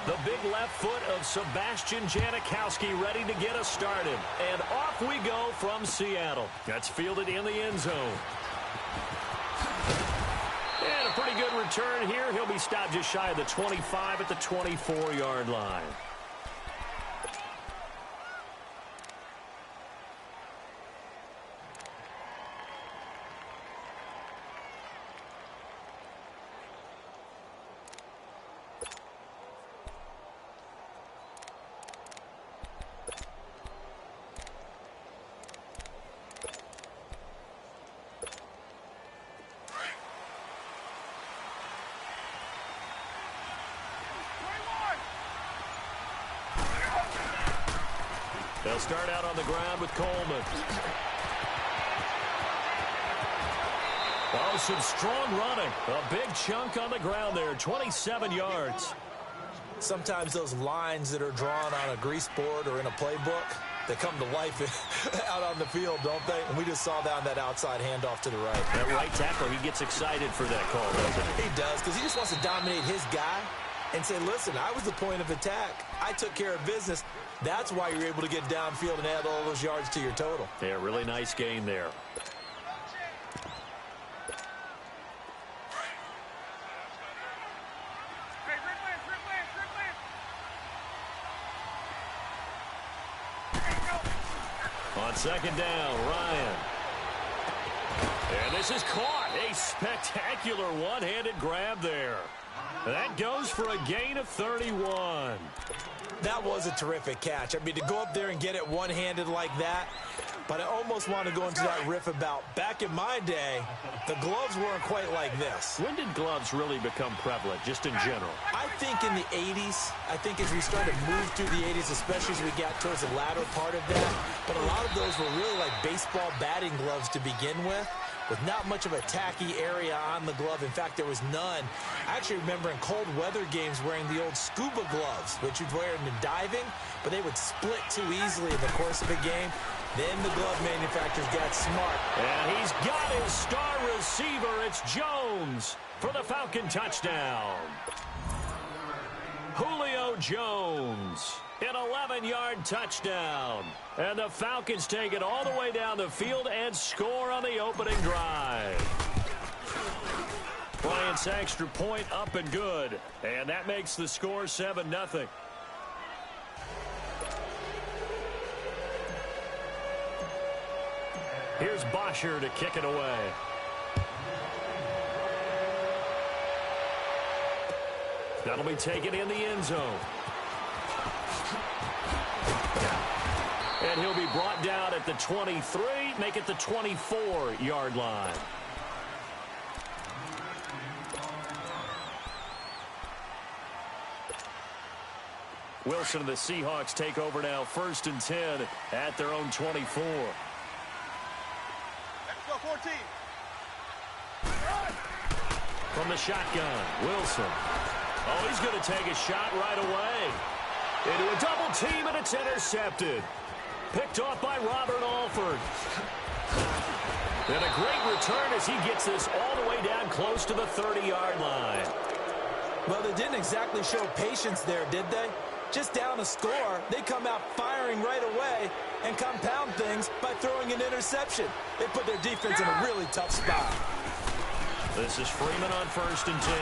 The big left foot of Sebastian Janikowski ready to get us started. And off we go from Seattle. That's fielded in the end zone. And a pretty good return here. He'll be stopped just shy of the 25 at the 24-yard line. They'll start out on the ground with Coleman. Oh, some strong running. A big chunk on the ground there, 27 yards. Sometimes those lines that are drawn on a grease board or in a playbook, they come to life out on the field, don't they? And we just saw that on that outside handoff to the right. That right tackle, he gets excited for that call, doesn't he? He does, because he just wants to dominate his guy and say, listen, I was the point of attack. I took care of business. That's why you're able to get downfield and add all those yards to your total. Yeah, really nice gain there. On second down, Ryan. And this is caught. A spectacular one-handed grab there. That goes for a gain of 31. That was a terrific catch. I mean, to go up there and get it one-handed like that, but I almost want to go into that riff about back in my day, the gloves weren't quite like this. When did gloves really become prevalent, just in general? I think in the 80s. I think as we started to move through the 80s, especially as we got towards the latter part of that. But a lot of those were really like baseball batting gloves to begin with not much of a tacky area on the glove. In fact, there was none. I actually remember in cold weather games wearing the old scuba gloves, which you'd wear in diving, but they would split too easily in the course of a game. Then the glove manufacturers got smart. And he's got his star receiver. It's Jones for the Falcon touchdown. Julio Jones, an 11-yard touchdown. And the Falcons take it all the way down the field and score on the opening drive. Bryant's extra point up and good. And that makes the score 7-0. Here's Bosher to kick it away. That'll be taken in the end zone. And he'll be brought down at the 23, make it the 24-yard line. Wilson and the Seahawks take over now, 1st and 10 at their own 24. Let's go, 14. From the shotgun, Wilson. Oh, he's going to take a shot right away. Into a double team, and it's intercepted. Picked off by Robert Alford. And a great return as he gets this all the way down close to the 30-yard line. Well, they didn't exactly show patience there, did they? Just down a score, they come out firing right away and compound things by throwing an interception. They put their defense in a really tough spot. This is Freeman on 1st and 10.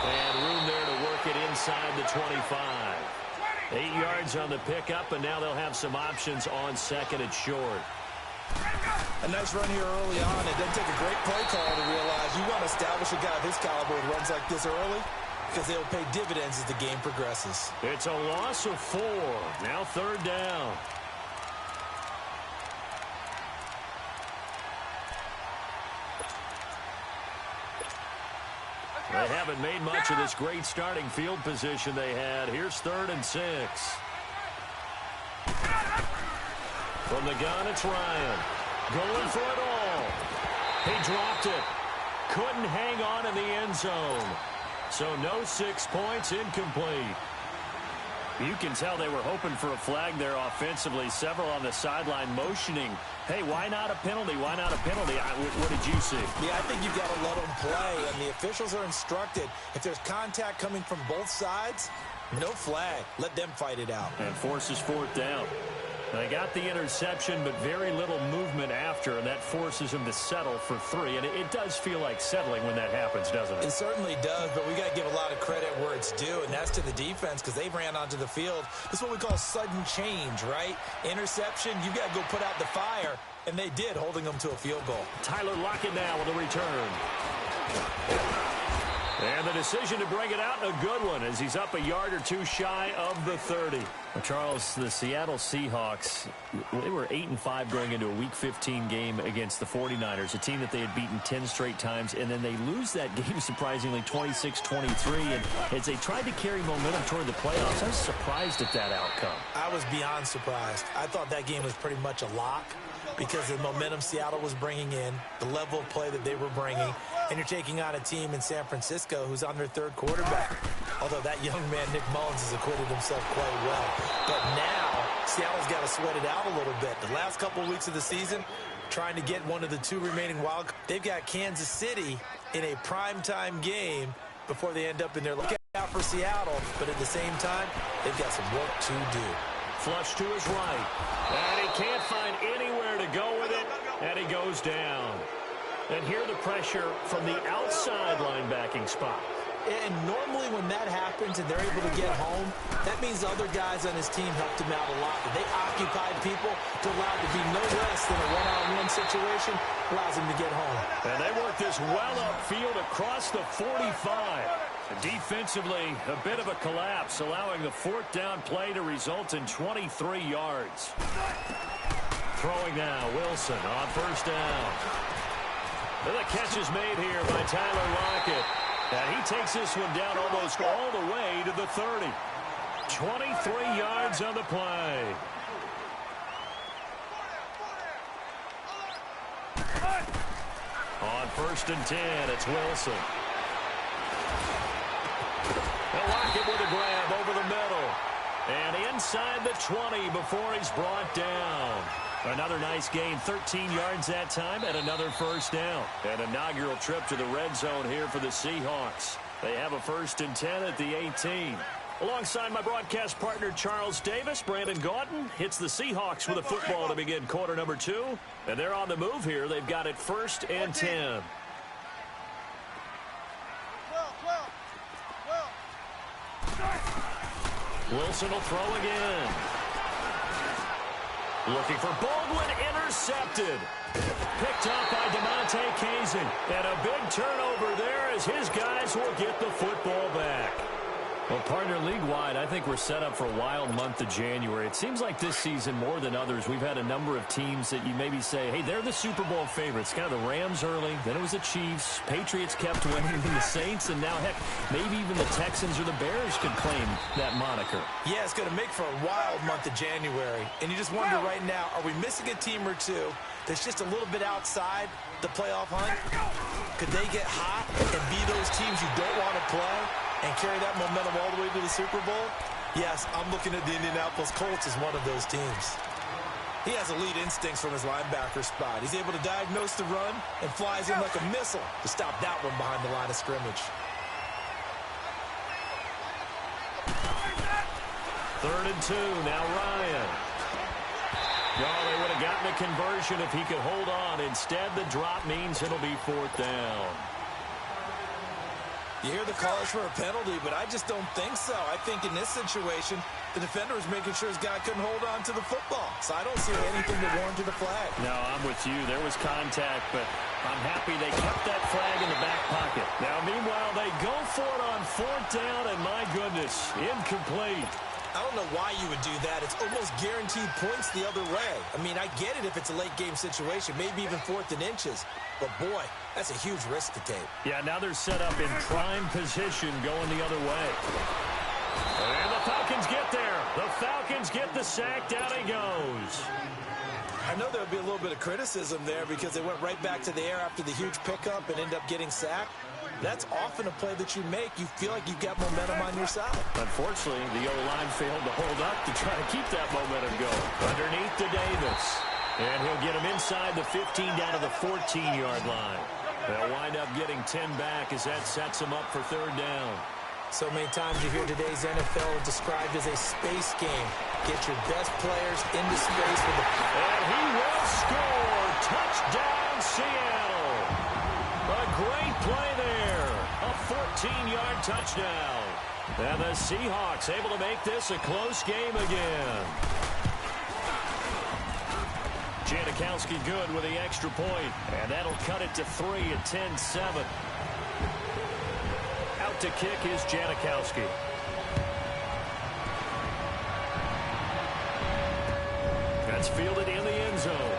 And room there to work it inside the 25. 8 yards on the pickup, and now they'll have some options on 2nd and short. A nice run here early on. It doesn't take a great play call to realize you want to establish a guy of his caliber with runs like this early, because they'll pay dividends as the game progresses. It's a loss of 4. Now 3rd down. They haven't made much of this great starting field position they had. Here's 3rd and 6. From the gun, it's Ryan. Going for it all. He dropped it. Couldn't hang on in the end zone. So no 6 points, incomplete. You can tell they were hoping for a flag there offensively. Several on the sideline motioning, hey, why not a penalty? Why not a penalty? What did you see? Yeah, I think you've got to let them play, and the officials are instructed. If there's contact coming from both sides, no flag. Let them fight it out. And forces fourth down. They got the interception, but very little movement after, and that forces them to settle for 3. And it does feel like settling when that happens, doesn't it? It certainly does, but we got to give a lot of credit where it's due, and that's to the defense because they ran onto the field. This is what we call sudden change, right? Interception, you got to go put out the fire, and they did, holding them to a field goal. Tyler Lockett now with a return. And the decision to bring it out, a good one, as he's up a yard or two shy of the 30. Well, Charles, the Seattle Seahawks, they were 8-5 going into a Week 15 game against the 49ers, a team that they had beaten 10 straight times, and then they lose that game, surprisingly, 26-23. And as they tried to carry momentum toward the playoffs, I was surprised at that outcome. I was beyond surprised. I thought that game was pretty much a lock because of the momentum Seattle was bringing in, the level of play that they were bringing, and you're taking on a team in San Francisco who's on their third quarterback. Although that young man, Nick Mullins, has acquitted himself quite well. But now, Seattle's got to sweat it out a little bit. The last couple of weeks of the season, trying to get one of the 2 remaining wild. They've got Kansas City in a primetime game before they end up in their lookout for Seattle. But at the same time, they've got some work to do. Flush to his right. And he can't find anywhere to go with it. And he goes down. And here the pressure from the outside linebacking spot. And normally when that happens and they're able to get home, that means other guys on his team helped him out a lot. But they occupied people to allow it to be no less than a one-on-one situation, allows him to get home. And they work this well upfield across the 45. Defensively, a bit of a collapse, allowing the 4th down play to result in 23 yards. Throwing now, Wilson on 1st down. And the catch is made here by Tyler Lockett. And he takes this one down almost all the way to the 30. 23 yards on the play. On 1st and 10, it's Wilson. And Lockett with a grab over the middle. And inside the 20 before he's brought down. Another nice gain, 13 yards that time, and another 1st down. An inaugural trip to the red zone here for the Seahawks. They have a 1st and 10 at the 18. Alongside my broadcast partner, Charles Davis, Brandon Gaudin hits the Seahawks with a football to begin quarter number 2. And they're on the move here. They've got it 1st and 10. Wilson will throw again. Looking for Baldwin, intercepted. Picked up by DeMonte Kazin. And a big turnover there as his guys will get the football back. Well, partner, league-wide, I think we're set up for a wild month of January. It seems like this season, more than others, we've had a number of teams that you maybe say, hey, they're the Super Bowl favorites. Kind of the Rams early, then it was the Chiefs. Patriots kept winning, and the Saints, and now, heck, maybe even the Texans or the Bears could claim that moniker. Yeah, it's going to make for a wild month of January. And you just wonder right now, are we missing a team or two that's just a little bit outside the playoff hunt? Could they get hot and be those teams you don't want to play and carry that momentum all the way to the Super Bowl? Yes, I'm looking at the Indianapolis Colts as one of those teams. He has elite instincts from his linebacker spot. He's able to diagnose the run and flies in like a missile to stop that one behind the line of scrimmage. 3rd and 2, now Ryan. No, they would have gotten a conversion if he could hold on. Instead, the drop means it'll be 4th down. You hear the calls for a penalty, but I just don't think so. I think in this situation, the defender was making sure his guy couldn't hold on to the football. So I don't see anything that warranted a flag. No, I'm with you. There was contact, but I'm happy they kept that flag in the back pocket. Now, meanwhile, they go for it on 4th down, and my goodness, incomplete. I don't know why you would do that. It's almost guaranteed points the other way. I mean, I get it if it's a late-game situation, maybe even 4th and inches. But, boy, that's a huge risk to take. Yeah, now they're set up in prime position going the other way. And the Falcons get there. The Falcons get the sack. Down he goes. I know there would be a little bit of criticism there because they went right back to the air after the huge pickup and ended up getting sacked. That's often a play that you make. You feel like you've got momentum on your side. Unfortunately, the O-line failed to hold up to try to keep that momentum going. Underneath to Davis. And he'll get him inside the 15 down to the 14-yard line. They'll wind up getting 10 back as that sets him up for third down. So many times you hear today's NFL described as a space game. Get your best players into space with the... And he will score. Touchdown, Seattle. A great play there. A 14-yard touchdown. And the Seahawks able to make this a close game again. Janikowski good with the extra point. And that'll cut it to 3 at 10-7. Out to kick is Janikowski. That's fielded in the end zone.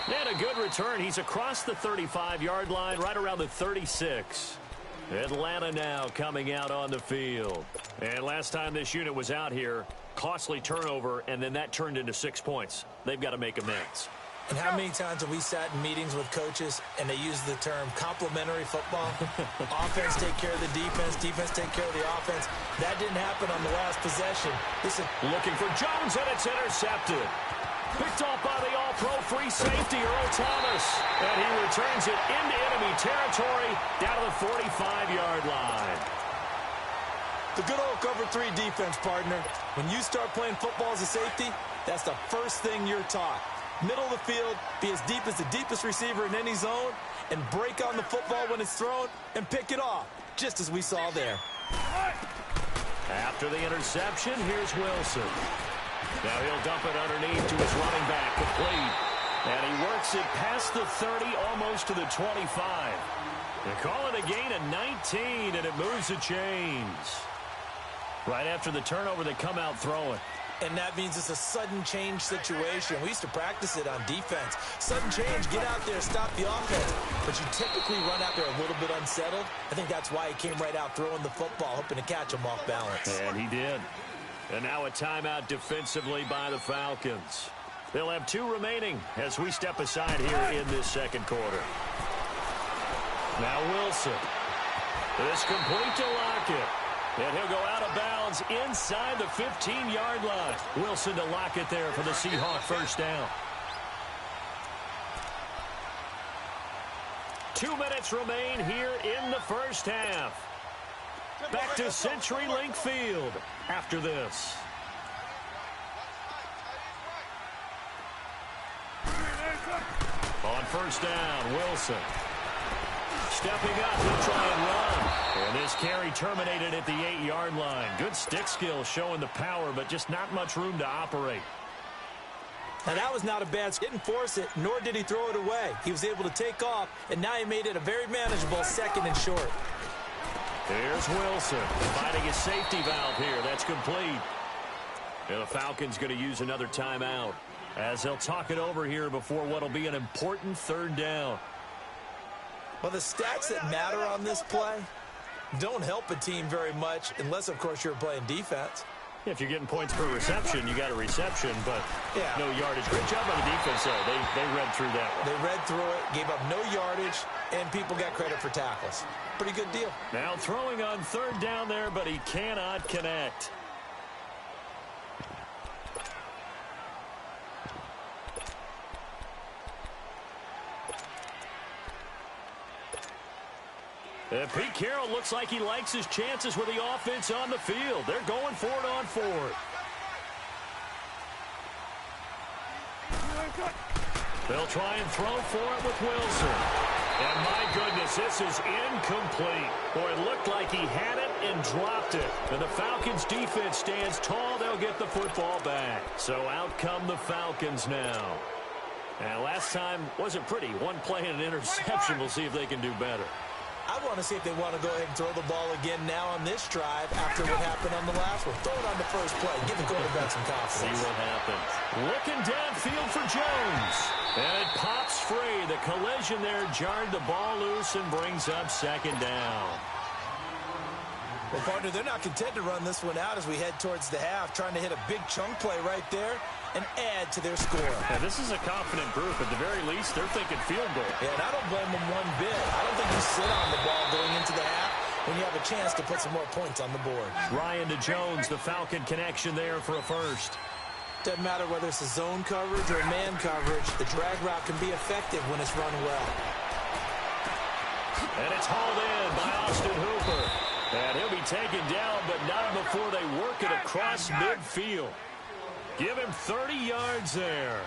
And a good return. He's across the 35-yard line, right around the 36. Atlanta now coming out on the field. And last time this unit was out here, costly turnover, and then that turned into 6 points. They've got to make amends. And how many times have we sat in meetings with coaches and they use the term complementary football? Offense take care of the defense, defense take care of the offense. That didn't happen on the last possession. This is looking for Jones, and it's intercepted. Picked off by the all-pro free safety, Earl Thomas. And he returns it into enemy territory down to the 45-yard line. The good old cover 3 defense, partner. When you start playing football as a safety, that's the first thing you're taught. Middle of the field, be as deep as the deepest receiver in any zone, and break on the football when it's thrown and pick it off, just as we saw there. After the interception, here's Wilson. Now he'll dump it underneath to his running back, complete. And he works it past the 30, almost to the 25. They call it a gain of 19, and it moves the chains. Right after the turnover, they come out throwing. And that means it's a sudden change situation. We used to practice it on defense. Sudden change, get out there, stop the offense. But you typically run out there a little bit unsettled. I think that's why he came right out throwing the football, hoping to catch him off balance. And he did. And now a timeout defensively by the Falcons. They'll have 2 remaining as we step aside here in this second quarter. Now Wilson. This complete to Lockett. And he'll go out of bounds inside the 15-yard line. Wilson to Lockett there for the Seahawk first down. 2 minutes remain here in the first half. Back to CenturyLink Field after this. On first down, Wilson. Stepping up, he'll try and run. And this carry terminated at the 8-yard line. Good stick skill showing the power, but just not much room to operate. Now, that was not a bad. Didn't force it, nor did he throw it away. He was able to take off, and now he made it a very manageable 2nd and short. Here's Wilson finding his safety valve here. That's complete. And the Falcons going to use another timeout as they'll talk it over here before what will be an important third down. Well, the stats that matter on this play don't help a team very much unless, of course, you're playing defense. If you're getting points per reception, you got a reception, but no yardage. Great job on the defense, though. They read through that one. They read through it, gave up no yardage, and people got credit for tackles. Pretty good deal. Now throwing on third down there, but he cannot connect. And Pete Carroll looks like he likes his chances with the offense on the field. They're going for it on 4th. They'll try and throw for it with Wilson. And my goodness, this is incomplete. Boy, it looked like he had it and dropped it. And the Falcons defense stands tall. They'll get the football back. So out come the Falcons now. And last time wasn't pretty. One play and an interception. We'll see if they can do better. I want to see if they want to go ahead and throw the ball again now on this drive after what happened on the last one. Throw it on the first play. Give the quarterback some confidence. See what happens. Looking downfield for Jones. And it pops free. The collision there jarred the ball loose and brings up 2nd down. Well, partner, they're not content to run this one out as we head towards the half, trying to hit a big chunk play right there and add to their score. Yeah, this is a confident group. At the very least, they're thinking field goal. Yeah, and I don't blame them one bit. I don't think you sit on the ball going into the half when you have a chance to put some more points on the board. Ryan to Jones, the Falcon connection there for a first. Doesn't matter whether it's a zone coverage or a man coverage, the drag route can be effective when it's run well. And it's hauled in by Austin Hooper. And he'll be taken down, but not before they work it across midfield. Give him 30 yards there.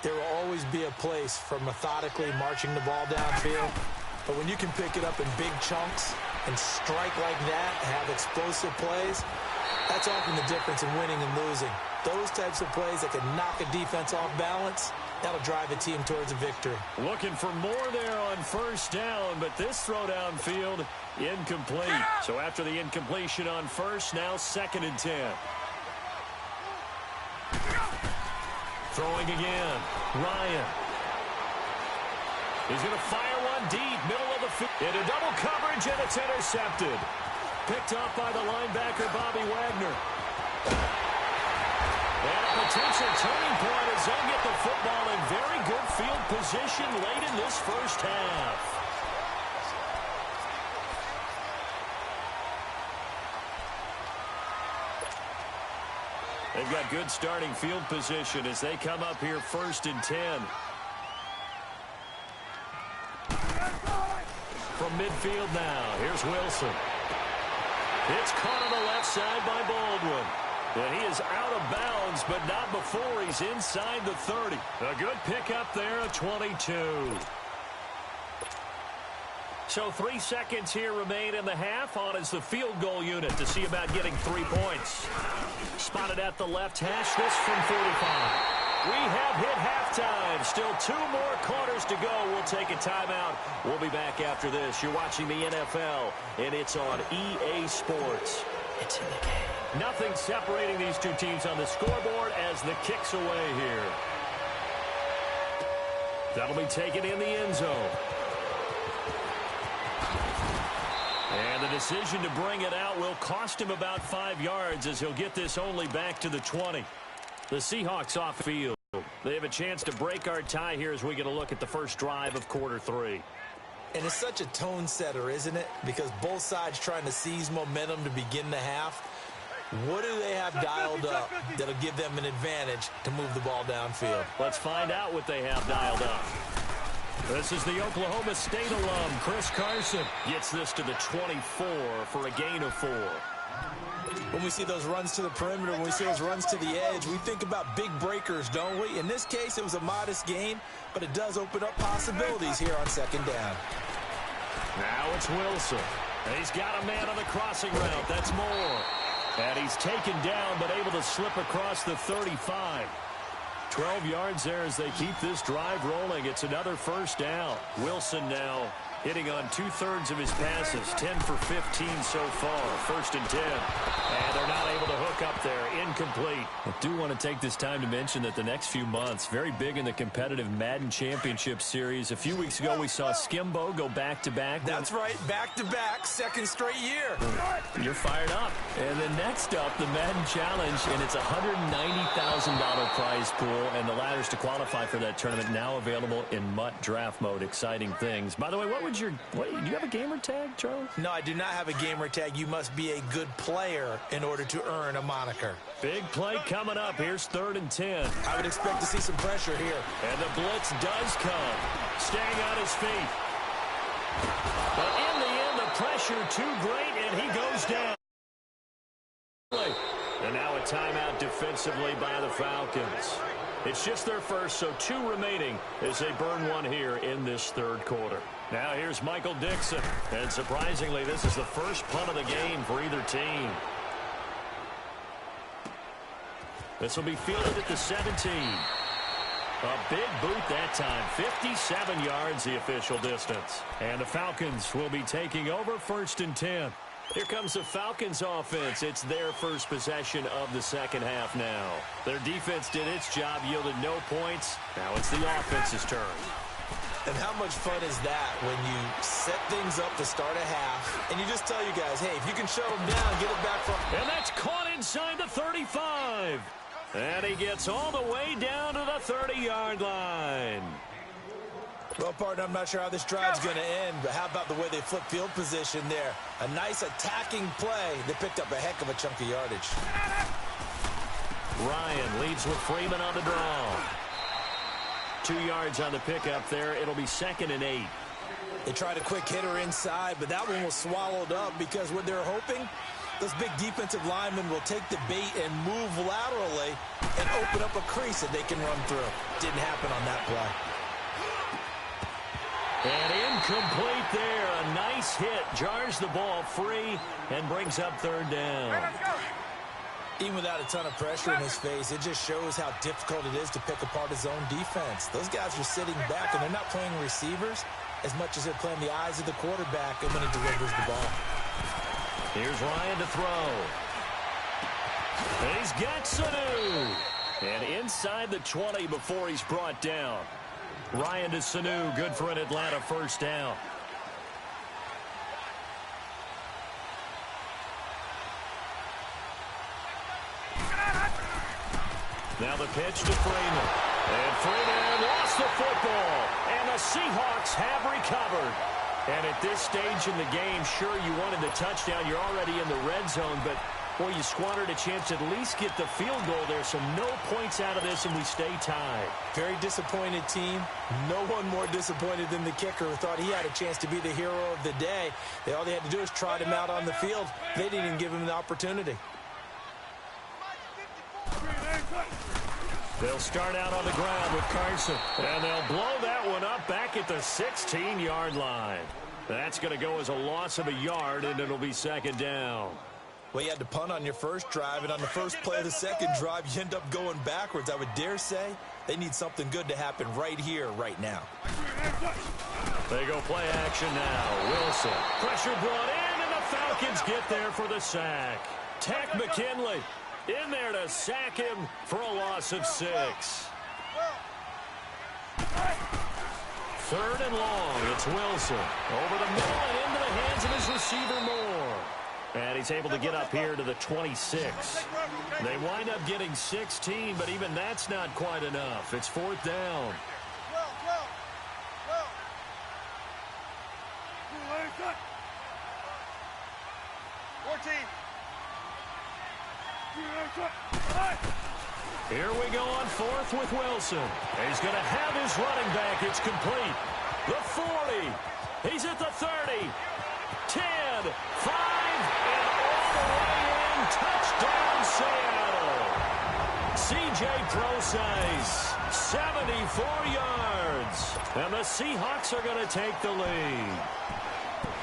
There will always be a place for methodically marching the ball downfield. But when you can pick it up in big chunks and strike like that, have explosive plays, that's often the difference in winning and losing. Those types of plays that can knock a defense off balance, that'll drive a team towards a victory. Looking for more there on first down, but this throw downfield incomplete. So after the incompletion on first, now 2nd and 10. Throwing again. Ryan. He's going to fire one deep, middle of the field. Into double coverage, and it's intercepted. Picked up by the linebacker, Bobby Wagner. And a potential turning point as they'll get the football in very good field position late in this first half. They've got good starting field position as they come up here 1st and 10. From midfield now, here's Wilson. It's caught on the left side by Baldwin. And he is out of bounds, but not before he's inside the 30. A good pickup there, a 22. So 3 seconds here remain in the half. On is the field goal unit to see about getting 3 points. Spotted at the left hash, this from 45. We have hit halftime. Still 2 more quarters to go. We'll take a timeout. We'll be back after this. You're watching the NFL, and it's on EA Sports. It's in the game. Nothing separating these two teams on the scoreboard as the kick's away here. That'll be taken in the end zone. And the decision to bring it out will cost him about 5 yards as he'll get this only back to the 20. The Seahawks off the field. They have a chance to break our tie here as we get a look at the first drive of quarter 3. And it's such a tone setter, isn't it? Because both sides trying to seize momentum to begin the half. What do they have dialed up that'll give them an advantage to move the ball downfield? Let's find out what they have dialed up. This is the Oklahoma State alum, Chris Carson. Gets this to the 24 for a gain of 4. When we see those runs to the perimeter, when we see those runs to the edge, we think about big breakers, don't we? In this case, it was a modest gain, but it does open up possibilities here on 2nd down. Now it's Wilson. He's got a man on the crossing route. That's Moore. And he's taken down, but able to slip across the 35. 12 yards there as they keep this drive rolling. It's another first down. Wilson now hitting on 2/3 of his passes, 10 for 15 so far. 1st and 10. And they're not able to hook up there. Incomplete. I do want to take this time to mention that the next few months, very big in the competitive Madden Championship Series. A few weeks ago, we saw Skimbo go back-to-back. That's right, back-to-back, 2nd straight year. You're fired up. And then next up, the Madden Challenge, and it's a $190,000 prize pool, and the ladders to qualify for that tournament now available in MUT draft mode. Exciting things. By the way, do you have a gamer tag, Charles? No, I do not have a gamer tag. You must be a good player in order to earn a moniker. Big play coming up. Here's 3rd and 10. I would expect to see some pressure here. And the blitz does come. Staying on his feet. But in the end, the pressure too great, and he goes down. And now a timeout defensively by the Falcons. It's just their first, so 2 remaining as they burn one here in this 3rd quarter. Now here's Michael Dixon. And surprisingly, this is the first punt of the game for either team. This will be fielded at the 17. A big boot that time. 57 yards the official distance. And the Falcons will be taking over 1st and 10. Here comes the Falcons offense. It's their first possession of the 2nd half now. Their defense did its job, yielded no points. Now it's the offense's turn. And how much fun is that when you set things up to start a half, and you just tell you guys, hey, if you can shut them down, get it back from... And that's caught inside the 35. And he gets all the way down to the 30-yard line. Well, partner, I'm not sure how this drive's going to end, but how about the way they flip field position there? A nice attacking play. They picked up a heck of a chunk of yardage. Ryan leads with Freeman on the draw. 2 yards on the pickup there. It'll be 2nd and 8. They tried a quick hitter inside, but that one was swallowed up because what they're hoping, those big defensive linemen will take the bait and move laterally and open up a crease that they can run through. Didn't happen on that play. And incomplete there. A nice hit. Jars the ball free and brings up 3rd down. Even without a ton of pressure in his face, it just shows how difficult it is to pick apart his own defense. Those guys are sitting back, and they're not playing receivers as much as they're playing the eyes of the quarterback and when he delivers the ball. Here's Ryan to throw. And he's got Sanu. And inside the 20 before he's brought down. Ryan to Sanu, good for an Atlanta 1st down. Now the pitch to Freeman. And Freeman lost the football. And the Seahawks have recovered. And at this stage in the game, sure, you wanted the touchdown. You're already in the red zone, but, boy, you squandered a chance to at least get the field goal there. So no points out of this, and we stay tied. Very disappointed team. No one more disappointed than the kicker who thought he had a chance to be the hero of the day. All they had to do was trot him out on the field. They didn't even give him the opportunity. They'll start out on the ground with Carson. And they'll blow that one up back at the 16-yard line. That's going to go as a loss of a yard, and it'll be 2nd down. Well, you had to punt on your first drive, and on the first play of the second drive, you end up going backwards. I would dare say they need something good to happen right here, right now. They go play action now. Wilson. Pressure brought in, and the Falcons get there for the sack. Tech McKinley in there to sack him for a loss of 6. 3rd and long. It's Wilson. Over the middle and into the hands of his receiver Moore. And he's able to get up here to the 26. They wind up getting 16, but even that's not quite enough. It's 4th down. 14. Here we go on 4th with Wilson. He's going to have his running back. It's complete. The 40. He's at the 30. 10. 5. And all the way in. Touchdown, Seattle. C.J. Procise. 74 yards. And the Seahawks are going to take the lead.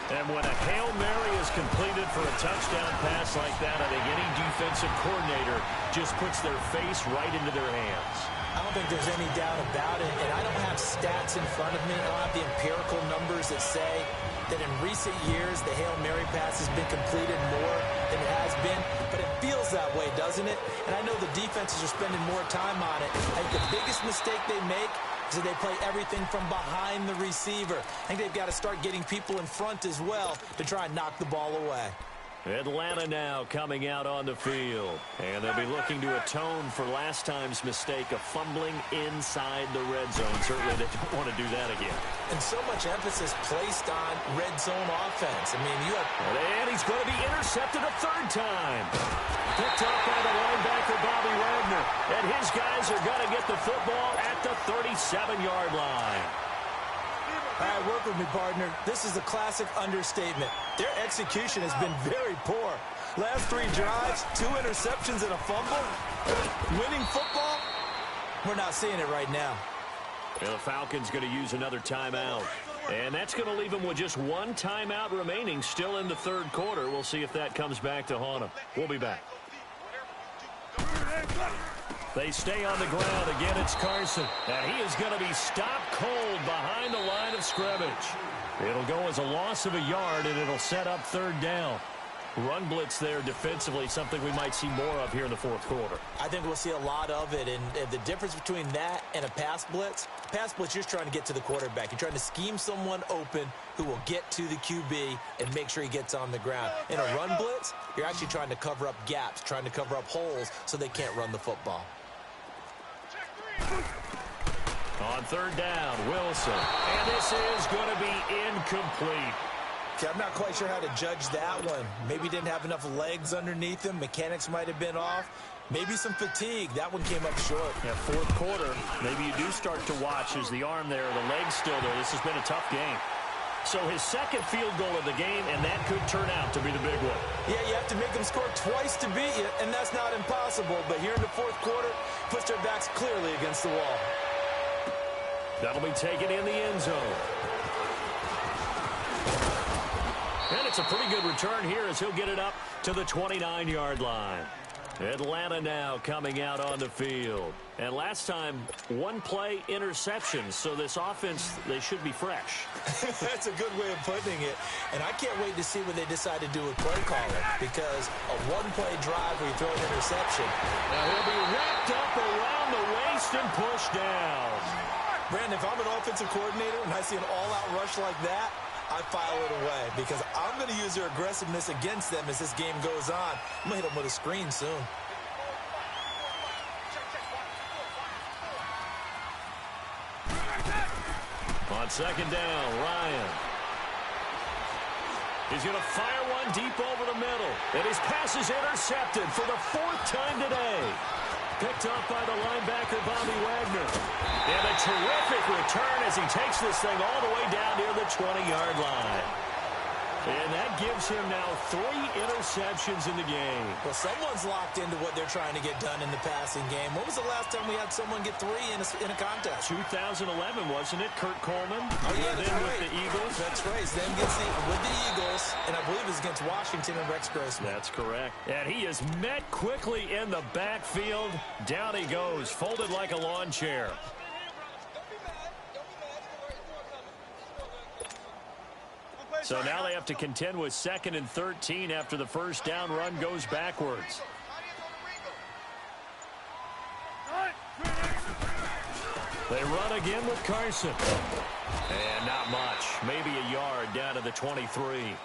And when a Hail Mary is completed for a touchdown pass like that, I think any defensive coordinator just puts their face right into their hands. I don't think there's any doubt about it, and I don't have stats in front of me. I don't have the empirical numbers that say that in recent years the Hail Mary pass has been completed more than it has been, but it feels that way, doesn't it? And I know the defenses are spending more time on it. I think the biggest mistake they make is that they play everything from behind the receiver. I think they've got to start getting people in front as well to try and knock the ball away. Atlanta now coming out on the field. And they'll be looking to atone for last time's mistake of fumbling inside the red zone. Certainly they don't want to do that again. And so much emphasis placed on red zone offense. I mean, you have... And he's going to be intercepted a 3rd time. Picked up by the linebacker, Bobby Wagner. And his guys are going to get the football at the 37-yard line. All right, work with me, partner. This is a classic understatement. Their execution has been very poor. Last 3 drives, 2 interceptions and a fumble. Winning football? We're not seeing it right now. And the Falcons going to use another timeout. And that's going to leave them with just 1 timeout remaining still in the 3rd quarter. We'll see if that comes back to haunt them. We'll be back. They stay on the ground. Again, it's Carson. And he is going to be stopped cold behind the line of scrimmage. It'll go as a loss of a yard, and it'll set up 3rd down. Run blitz there defensively, something we might see more of here in the fourth quarter. I think we'll see a lot of it, and the difference between that and a pass blitz, you're just trying to get to the quarterback. You're trying to scheme someone open who will get to the QB and make sure he gets on the ground. In a run blitz, you're actually trying to cover up gaps, trying to cover up holes so they can't run the football. On third down, Wilson. And this is going to be incomplete. Okay, I'm not quite sure how to judge that one. Maybe didn't have enough legs underneath him. Mechanics might have been off. Maybe some fatigue. That one came up short. Yeah, fourth quarter, maybe you do start to watch as the arm there, the leg's still there. This has been a tough game. So his second field goal of the game, and that could turn out to be the big one. Yeah, you have to make them score twice to beat you, and that's not impossible. But here in the fourth quarter, puts their backs clearly against the wall. That'll be taken in the end zone. And it's a pretty good return here as he'll get it up to the 29-yard line. Atlanta now coming out on the field. And last time, one play interception. So this offense, they should be fresh. That's a good way of putting it. And I can't wait to see what they decide to do with play calling. Because a one-play drive where you throw an interception. Now he'll be wrapped up around the waist and pushed down. Brandon, if I'm an offensive coordinator and I see an all-out rush like that, I file it away because I'm going to use their aggressiveness against them as this game goes on. I'm going to hit them with a screen soon. On second down, Ryan. He's going to fire one deep over the middle. And his pass is intercepted for the fourth time today. Picked up by the linebacker, Bobby Wagner. And a terrific return as he takes this thing all the way down near the 20-yard line. And that gives him now 3 interceptions in the game. Well, someone's locked into what they're trying to get done in the passing game. When was the last time we had someone get 3 in a contest? 2011, wasn't it? Kurt Coleman. Oh, yeah, that's then right. with the Eagles. That's right. Then gets with the Eagles, and I believe it's against Washington and Rex Grossman. That's correct. And he is met quickly in the backfield. Down he goes, folded like a lawn chair. So now they have to contend with 2nd and 13 after the first down run goes backwards. They run again with Carson. And not much. Maybe a yard down to the 23.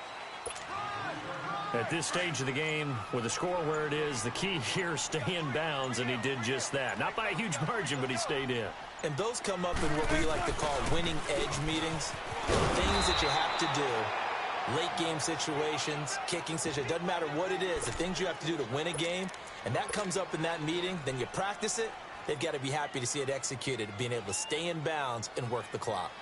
At this stage of the game, with the score where it is, the key here, stay in bounds, and he did just that. Not by a huge margin, but he stayed in. And those come up in what we like to call winning edge meetings. Things that you have to do. Late game situations, kicking situations. Doesn't matter what it is. The things you have to do to win a game. And that comes up in that meeting. Then you practice it. They've got to be happy to see it executed. Being able to stay in bounds and work the clock.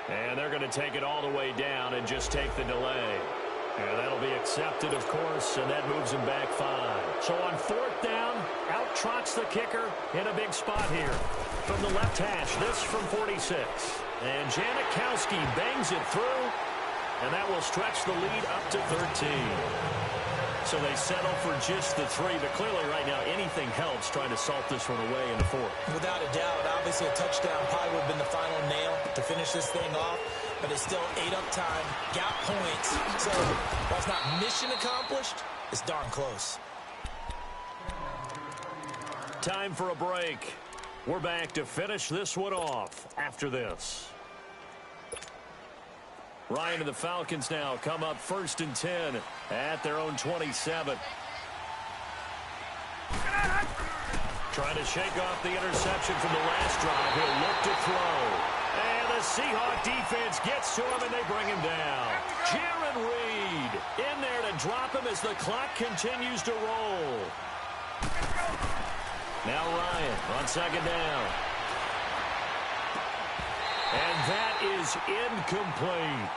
And they're going to take it all the way down and just take the delay. And that'll be accepted, of course, and that moves him back 5. So on 4th down, out trots the kicker in a big spot here. From the left hash, this from 46. And Janikowski bangs it through, and that will stretch the lead up to 13. So they settle for just the 3, but clearly right now anything helps trying to salt this one away in the 4th. Without a doubt, obviously a touchdown probably would have been the final nail to finish this thing off, but it's still 8 up time, got points. So while it's not mission accomplished, it's darn close. Time for a break. We're back to finish this one off after this. Ryan and the Falcons now come up 1st and 10 at their own 27. Trying to shake off the interception from the last drive. He'll look to throw. And the Seahawk defense gets to him, and they bring him down. Jaron Reed in there to drop him as the clock continues to roll. Now Ryan on 2nd down. And that is incomplete.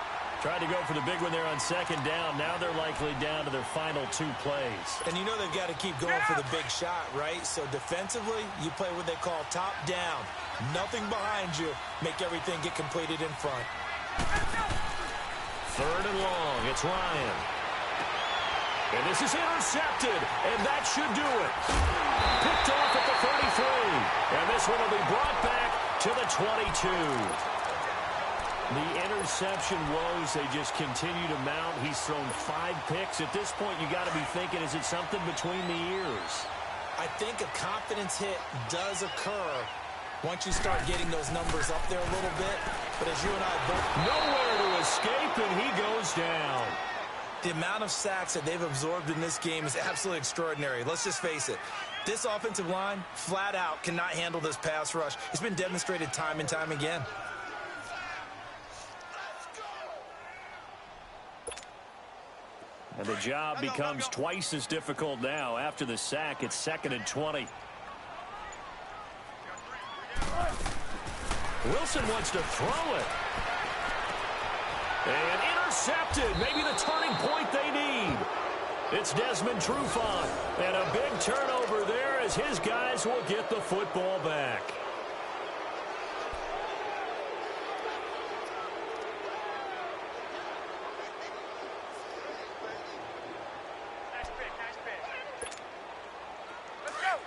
Tried to go for the big one there on 2nd down. Now they're likely down to their final 2 plays. And you know they've got to keep going for the big shot, right? So defensively, you play what they call top down. Nothing behind you. Make everything get completed in front. Third and long. It's Ryan. And this is intercepted, and that should do it. Picked off at the 33. And this one will be brought back to the 22. The interception woes, they just continue to mount. He's thrown 5 picks. At this point, you got to be thinking, is it something between the ears? I think a confidence hit does occur once you start getting those numbers up there a little bit. But as you and I both... Nowhere to escape, and he goes down. The amount of sacks that they've absorbed in this game is absolutely extraordinary. Let's just face it. This offensive line, flat out, cannot handle this pass rush. It's been demonstrated time and time again. And the job becomes twice as difficult now. After the sack, it's 2nd and 20. Wilson wants to throw it. And intercepted. Maybe the turning point they need. It's Desmond Trufant. And a big turnover there as his guys will get the football back. Nice pick. Let's go.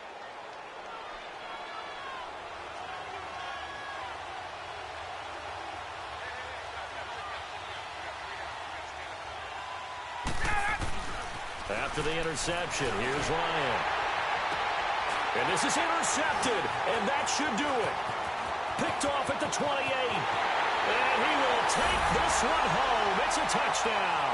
After the interception, here's Ryan. And this is intercepted, and that should do it. Picked off at the 28. And he will take this one home. It's a touchdown.